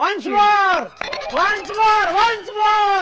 Once more! Once more! Once more!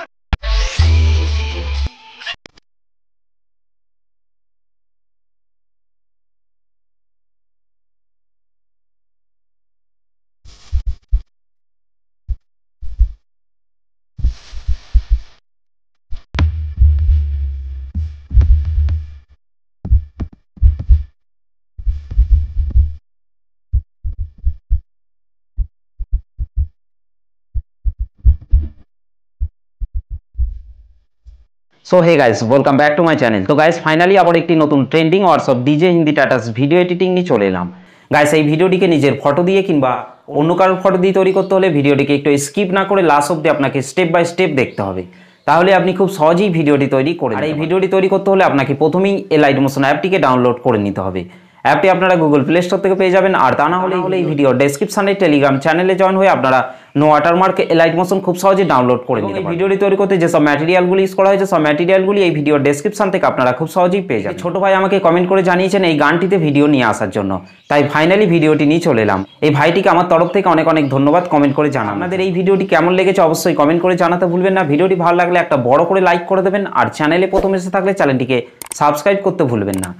So hey guys, welcome back to my channel. তো guys, finally আবার একটি নতুন trending WhatsApp DJ Hindi status video editing নিয়ে চলে এলাম। Guys, এই ভিডিওটিকে নিজের ফটো দিয়ে কিংবা অন্য কারোর ফটো দিয়ে তৈরি করতে হলে ভিডিওটিকে একটু স্কিপ না করে লাস্ট অব্দি আপনাকে স্টেপ বাই স্টেপ দেখতে হবে, তাহলে আপনি খুব সহজেই ভিডিওটি তৈরি করে। আর এই ভিডিওটি তৈরি করতে হলে আপনাকে প্রথমেই এলাইট মোশন অ্যাপটিকে ডাউনলোড করে নিতে হবে। অ্যাপটি আপনারা গুগল প্লে স্টোর থেকে পেয়ে যাবেন, আর তা না হলে এই ভিডিও ডেসক্রিপশনে টেলিগ্রাম চ্যানেলে জয়েন হয়ে আপনারা নো ওয়াটারমার্ক এলাইট মোশন খুব সহজে ডাউনলোড করে নিতে পারেন। এই ভিডিওটি তৈরি করতে যেসব ম্যাটেরিয়ালগুলি ইউজ করা হয়েছে, সব ম্যাটেরিয়ালগুলি এই ভিডিও ডেসক্রিপশন থেকে আপনারা খুব সহজেই পেয়ে যাবেন। ছোট ভাই আমাকে কমেন্ট করে জানিয়েছেন এই গানটিতে ভিডিও নিয়ে আসার জন্য, তাই ফাইনালি ভিডিওটি নিয়ে চলে এলাম। এই ভাইটিকে আমার তরফ থেকে অনেক অনেক ধন্যবাদ কমেন্ট করে জানান। আপনাদের এই ভিডিওটি কেমন লেগেছে অবশ্যই কমেন্ট করে জানাতে ভুলবেন না। ভিডিওটি ভালো লাগলে একটা বড় করে লাইক করে দেবেন, আর চ্যানেলে প্রথম এসে থাকলে চ্যানেলটিকে সাবস্ক্রাইব করতে ভুলবেন না।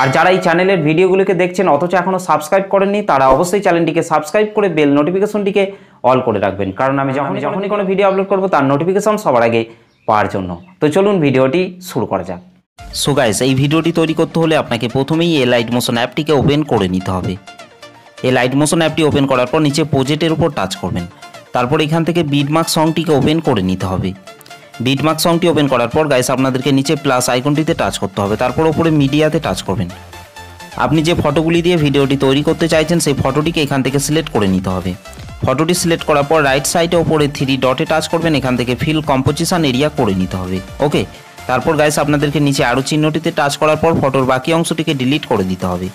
আর যারা এই চ্যানেলের ভিডিওগুলোকে দেখছেন অথচ এখনও সাবস্ক্রাইব করেননি, তারা অবশ্যই চ্যানেলটিকে সাবস্ক্রাইব করে বেল নোটিফিকেশনটিকে অল করে রাখবেন, কারণ আমি যখনই কোনো ভিডিও আপলোড করব তার নোটিফিকেশন সবার আগে পাওয়ার জন্য। তো চলুন ভিডিওটি শুরু করা যাক। সো গাইস, এই ভিডিওটি তৈরি করতে হলে আপনাকে প্রথমেই এলাইট মোশন অ্যাপটিকে ওপেন করে নিতে হবে। এলাইট মোশন অ্যাপটি ওপেন করার পর নিচে প্রজেক্টের উপর টাচ করবেন, তারপর এখান থেকে বিটমার্ক সংটিকে ওপেন করে নিতে হবে। বিটমার্ক সংটি ওপেন করার পর গাইস আপনাদেরকে নিচে প্লাস আইকনটিতে টাচ করতে হবে, তারপর ওপরে মিডিয়াতে টাচ করবেন। আপনি যে ফটোগুলি দিয়ে ভিডিওটি তৈরি করতে চাইছেন সেই ফটোটিকে এখান থেকে সিলেক্ট করে নিতে হবে। ফটোটি সিলেক্ট করার পর রাইট সাইডে ওপরে 3 ডটে টাচ করবেন, এখান থেকে ফিল কম্পোজিশন এরিয়া করে নিতে হবে। ওকে, তারপর গাইস আপনাদেরকে নিচে আরও চিহ্নটিতে টাচ করার পর ফটোর বাকি অংশটিকে ডিলিট করে দিতে হবে।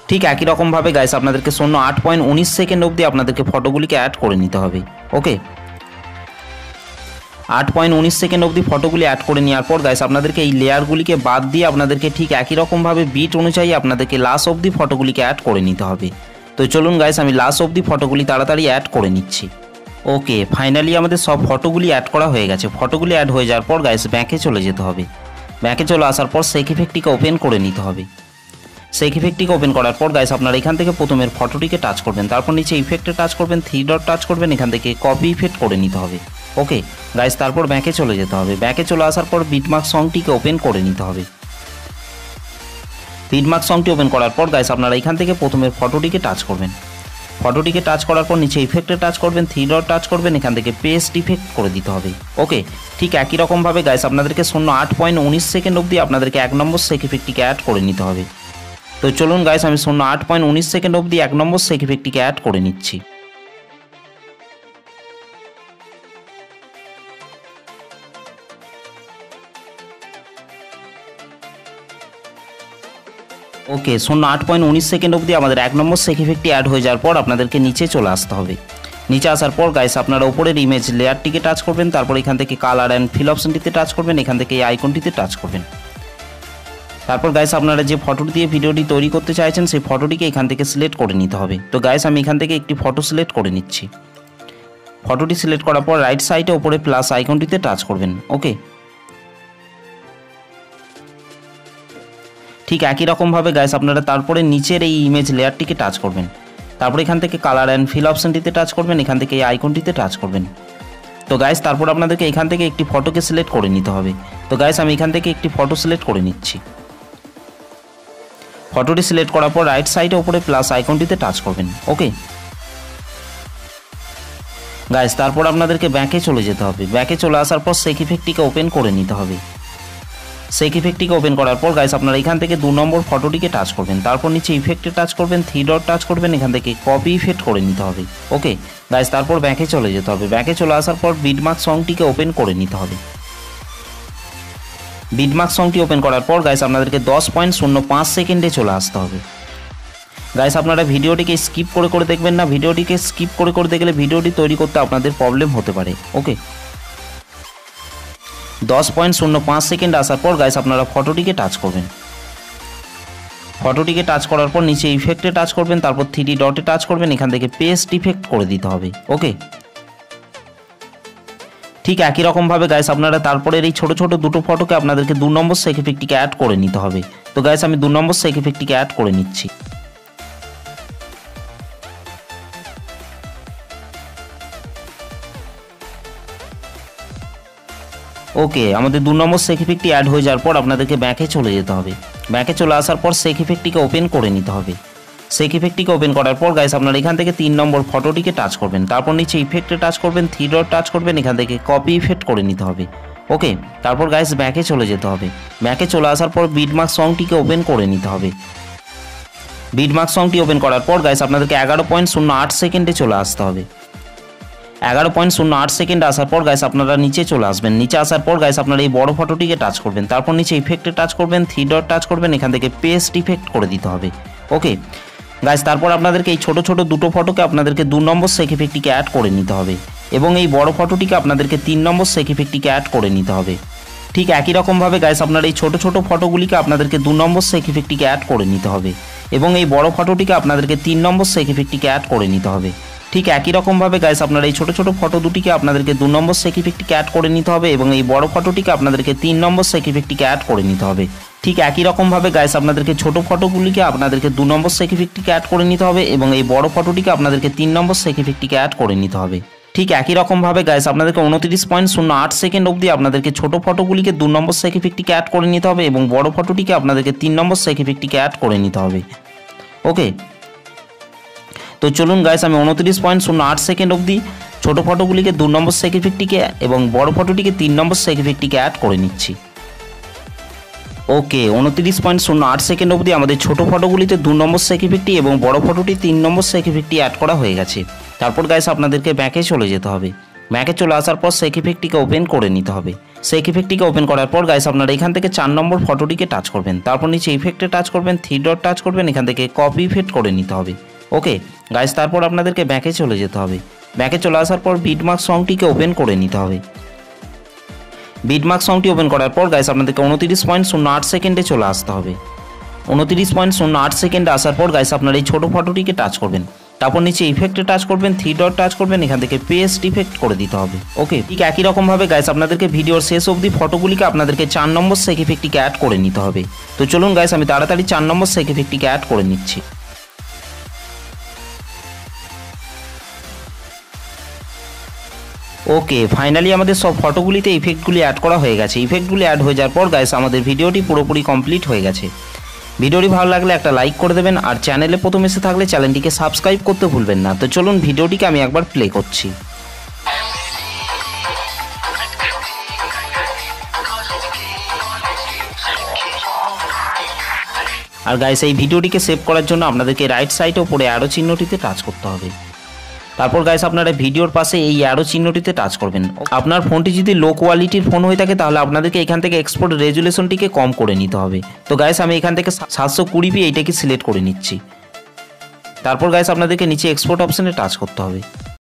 ঠিক একই রকমভাবে গাইস আপনাদেরকে 8.19 সেকেন্ড অবধি আপনাদেরকে ফটোগুলিকে অ্যাড করে নিতে হবে। ওকে, 8.19 সেকেন্ড অবধি ফটোগুলি অ্যাড করে নেওয়ার পর গাইস আপনাদেরকে এই লেয়ারগুলিকে বাদ দিয়ে আপনাদেরকে ঠিক একই রকমভাবে বিট অনুযায়ী আপনাদেরকে লাস্ট অবধি ফটোগুলিকে অ্যাড করে নিতে হবে। তো চলুন গাইস, আমি লাস্ট অবধি ফটোগুলি তাড়াতাড়ি অ্যাড করে নিচ্ছি। ওকে, ফাইনালি আমাদের সব ফটোগুলি অ্যাড করা হয়ে গেছে। ফটোগুলি অ্যাড হয়ে যাওয়ার পর গাইস ব্যাকে চলে যেতে হবে। ব্যাকে চলে আসার পর শেক ইফেক্টটিকে ওপেন করে নিতে হবে। শেক ইফেক্টটিকে ওপেন করার পর গাইস আপনারা এখান থেকে প্রথমের ফটোটিকে টাচ করবেন, তারপর নিচে ইফেক্টে টাচ করবেন, 3 ডট টাচ করবেন, এখান থেকে কপি ইফেক্ট করে নিতে হবে। ওকে গাইস, তারপর ব্যাকে চলে যেতে হবে। ব্যাকে চলে আসার পর বিটমার্ক সংটিকে ওপেন করে নিতে হবে। বিটমার্ক সংটি ওপেন করার পর গাইস আপনারা এখান থেকে প্রথমের ফটোটিকে টাচ করবেন। ফটোটিকে টাচ করার পর নিচে ইফেক্টে টাচ করবেন, 3 ডট টাচ করবেন, এখান থেকে পেস্ট ইফেক্ট করে দিতে হবে। ওকে, ঠিক একই রকমভাবে গাইস আপনাদেরকে 8.19 সেকেন্ড অবধি আপনাদেরকে 1 নম্বর শেক ইফেক্টটিকে অ্যাড করে নিতে হবে। তো চলুন গাইস, আমি 8.19 সেকেন্ড অবধি 1 নম্বর শেক ইফেক্টটিকে অ্যাড করে নিচ্ছি। ওকে, 8.19 সেকেন্ড অবধি আমাদের 1 নম্বর শেক ইফেক্টটি অ্যাড হয়ে যাওয়ার পর আপনাদেরকে নিচে চলে আসতে হবে। নিচে আসার পর গাইস আপনারা উপরের ইমেজ লেয়ারটিকে টাচ করবেন, তারপর এখান থেকে কালার অ্যান্ড ফিল অপশনটিতে টাচ করবেন, এখান থেকে এই আইকনটিতে টাচ করবেন। তারপর গাইস আপনারা যে ফটোটি দিয়ে ভিডিওটি তৈরি করতে চাইছেন সেই ফটোটিকে এখান থেকে সিলেক্ট করে নিতে হবে। তো গাইস আমি এখান থেকে একটি ফটো সিলেক্ট করে নিচ্ছি। ফটোটি সিলেক্ট করার পর রাইট সাইডে উপরে প্লাস আইকনটিতে টাচ করবেন। ওকে, ঠিক একই রকমভাবে গাইস আপনারা তারপরে নিচের এই ইমেজ লেয়ারটিকে টাচ করবেন, তারপর এখান থেকে কালার অ্যান্ড ফিল অপশনটিতে টাচ করবেন, এখান থেকে এই আইকনটিতে টাচ করবেন। তো গাইস তারপর আপনাদেরকে এখান থেকে একটি ফটোকে সিলেক্ট করে নিতে হবে। তো গাইস আমি এখান থেকে একটি ফটো সিলেক্ট করে নিচ্ছি। ফটোটি সিলেক্ট করার পর রাইট সাইডে উপরে প্লাস আইকনটিতে টাচ করবেন। ওকে গাইস, তারপর আপনাদেরকে ব্যাকে চলে যেতে হবে। ব্যাকে চলে আসার পর শেক ইফেক্টটিকে ওপেন করে নিতে হবে। শেক ইফেক্টটিকে ওপেন করার পর গাইস আপনারা এখান থেকে 2 নম্বর ফটোটিকে টাচ করবেন, তারপর নিচে ইফেক্টে টাচ করবেন, 3 ডট টাচ করবেন, এখান থেকে কপি ইফেক্ট করে নিতে হবে। ওকে গাইস, তারপর ব্যাকে চলে যেতে হবে। ব্যাকে চলে আসার পর বিটমার্ক সংটিকে ওপেন করে নিতে হবে। বিটমার্ক সংটি ওপেন করার পর গাইস আপনাদেরকে 10.05 সেকেন্ডে চলে আসতে হবে। গাইস আপনারা ভিডিওটিকে স্কিপ করে দেখবেন না, ভিডিওটিকে স্কিপ করে দেখলে ভিডিওটি তৈরি করতে আপনাদের প্রবলেম হতে পারে। ওকে, 10.05 সেকেন্ড আসার পর গাইস আপনারা ফটোটিকে টাচ করবেন। ফটোটিকে টাচ করার পর নিচে ইফেক্টে টাচ করবেন, তারপর 3 ডটে টাচ করবেন, এখান থেকে পেস্ট ইফেক্ট করে দিতে হবে। ওকে, ঠিক একই রকমভাবে গাইস আপনারা তারপরের এই ছোট ছোট দুটো ফটোকে আপনাদেরকে 2 নম্বর সেক ইফেক্টটিকে অ্যাড করে নিতে হবে। তো গাইস আমি 2 নম্বর সেক ইফেক্টটিকে অ্যাড করে নিচ্ছি। ওকে, আমাদের 2 নম্বর সেক ইফেক্টটি অ্যাড হয়ে যাওয়ার পর আপনাদেরকে ব্যাকে চলে যেতে হবে। ব্যাকে চলে আসার পর সেক ইফেক্টটিকে ওপেন করে নিতে হবে। সেক ইফেক্টটিকে ওপেন করার পর গাইস আপনারা এখান থেকে 3 নম্বর ফটোটিকে টাচ করবেন, তারপর নিচে ইফেক্টে টাচ করবেন, 3 ডট টাচ করবেন, এখান থেকে কপি ইফেক্ট করে নিতে হবে। ওকে, তারপর গাইস ব্যাকে চলে যেতে হবে। ব্যাকে চলে আসার পর বিটমার্ক সংটিকে ওপেন করে নিতে হবে। বিটমার্ক সংটি ওপেন করার পর গাইস আপনাদেরকে 11.08 সেকেন্ডে চলে আসতে হবে। 11.08 সেকেন্ড আসার পর গাইস আপনারা নিচে চলে আসবেন। নিচে আসার পর গাইস আপনারা এই বড় ফটোটিকে টাচ করবেন, তারপর নিচে ইফেক্টে টাচ করবেন, 3 ডট টাচ করবেন, এখান থেকে পেস্ট ইফেক্ট করে দিতে হবে। ওকে গাইস, তারপর আপনাদেরকে এই ছোট ছোট দুটো ফটোকে আপনাদেরকে 2 নম্বর সেক ইফেক্টটিকে অ্যাড করে নিতে হবে এবং এই বড় ফটোটিকে আপনাদেরকে 3 নম্বর সেক ইফেক্টটিকে অ্যাড করে নিতে হবে। ঠিক একই রকমভাবে গাইস আপনারা এই ছোট ছোট ফটোগুলিকে আপনাদেরকে 2 নম্বর সেক ইফেক্টটিকে অ্যাড করে নিতে হবে এবং এই বড় ফটোটিকে আপনাদেরকে 3 নম্বর সেক ইফেক্টটিকে অ্যাড করে নিতে হবে। ঠিক একই রকমভাবে গাইস আপনারা এই ছোট ছোট ফটো দুটিকে আপনাদেরকে 2 নম্বর সেক ইফেক্টটিকে অ্যাড করে নিতে হবে এবং এই বড় ফটোটিকে আপনাদেরকে 3 নম্বর সেক ইফেক্টটিকে অ্যাড করে নিতে হবে। ঠিক একই রকমভাবে গাইস আপনাদেরকে ছোট ফটোগুলিকে আপনাদেরকে 2 নম্বর সেক ইফেক্টটিকে অ্যাড করে নিতে হবে এবং এই বড় ফটোটিকে আপনাদেরকে 3 নম্বর সেক ইফেক্টটিকে অ্যাড করে নিতে হবে। ঠিক একই রকমভাবে গাইস আপনাদেরকে 29.08 সেকেন্ড অবধি আপনাদেরকে ছোট ফটোগুলিকে 2 নম্বর সেক ইফেক্টটিকে অ্যাড করে নিতে হবে এবং বড় ফটোটিকে আপনাদেরকে 3 নম্বর সেক ইফেক্টটিকে অ্যাড করে নিতে হবে। ওকে, তো চলুন গাইস আমি 29.08 সেকেন্ড অবধি ছোট ফটোগুলিকে 2 নম্বর সেক ইফেক্টটিকে এবং বড় ফটোটিকে 3 নম্বর সেক ইফেক্টটিকে অ্যাড করে নিচ্ছি। ওকে, 29.08 সেকেন্ড অবধি আমাদের ছোট ফটোগুলিতে 2 নম্বর সেক ইফেক্টটি এবং বড় ফটোটি 3 নম্বর সেক ইফেক্টটি অ্যাড করা হয়ে গেছে। তারপর গাইস আপনাদেরকে ব্যাকে চলে যেতে হবে। ব্যাকে চলে আসার পর সেক ইফেক্টটিকে ওপেন করে নিতে হবে। সেক ইফেক্টটিকে ওপেন করার পর গাইস আপনারা এখান থেকে 4 নম্বর ফটোটিকে টাচ করবেন, তারপর নিচে ইফেক্টে টাচ করবেন, 3 ডট টাচ করবেন, এখান থেকে কপি ইফেক্ট করে নিতে হবে। ওকে গাইস, তারপর আপনাদেরকে ব্যাকে চলে যেতে হবে। ব্যাকে চলে আসার পর বিটমার্ক সংটিকে ওপেন করে নিতে হবে। বিটমার্ক সংটি ওপেন করার পর গাইস আপনাদেরকে 29.08 সেকেন্ডে চলে আসতে হবে। 29.08 সেকেন্ডে আসার পর গাইস আপনারা এই ছোট ফটোটিকে টাচ করবেন, তারপর নিচে ইফেক্টে টাচ করবেন, 3 ডট টাচ করবেন, এখান থেকে পেস্ট ইফেক্ট করে দিতে হবে। ওকে, ঠিক একই রকমভাবে গাইস আপনাদেরকে ভিডিওর শেষ অবধি ফটোগুলিকে আপনাদেরকে 4 নম্বর সেক ইফেক্টটিকে অ্যাড করে নিতে হবে। তো চলুন গাইস আমি তাড়াতাড়ি 4 নম্বর সেক ইফেক্টটিকে অ্যাড করে নিচ্ছি। ওকে, ফাইনালি আমাদের সব ফটোগুলিতে ইফেক্টগুলি অ্যাড করা হয়ে গেছে। ইফেক্টগুলি অ্যাড হয়ে যাওয়ার পর গাইস আমাদের ভিডিওটি পুরোপুরি কমপ্লিট হয়ে গেছে। ভিডিওটি ভালো লাগলে একটা লাইক করে দেবেন আর চ্যানেলে প্রথম এসে থাকলে চ্যানেলটিকে সাবস্ক্রাইব করতে ভুলবেন না। তো চলুন ভিডিওটিকে আমি একবার প্লে করছি। আর গাইস এই ভিডিওটিকে সেভ করার জন্য আপনাদেরকে রাইট সাইডে উপরে অ্যারো চিহ্নটিতে টাচ করতে হবে। তারপর গাইস আপনারা ভিডিওর পাশে এই অ্যারো চিহ্নটিতে টাচ করবেন। আপনার ফোনটি যদি লো কোয়ালিটির ফোন হয়ে থাকে তাহলে আপনাদেরকে এখান থেকে এক্সপোর্ট রেজুলেশনটিকে কম করে নিতে হবে। তো গাইস আমি এখান থেকে 720p এইটাকে সিলেক্ট করে নিচ্ছি। তারপর গাইস আপনাদেরকে নিচে এক্সপোর্ট অপশনে টাচ করতে হবে।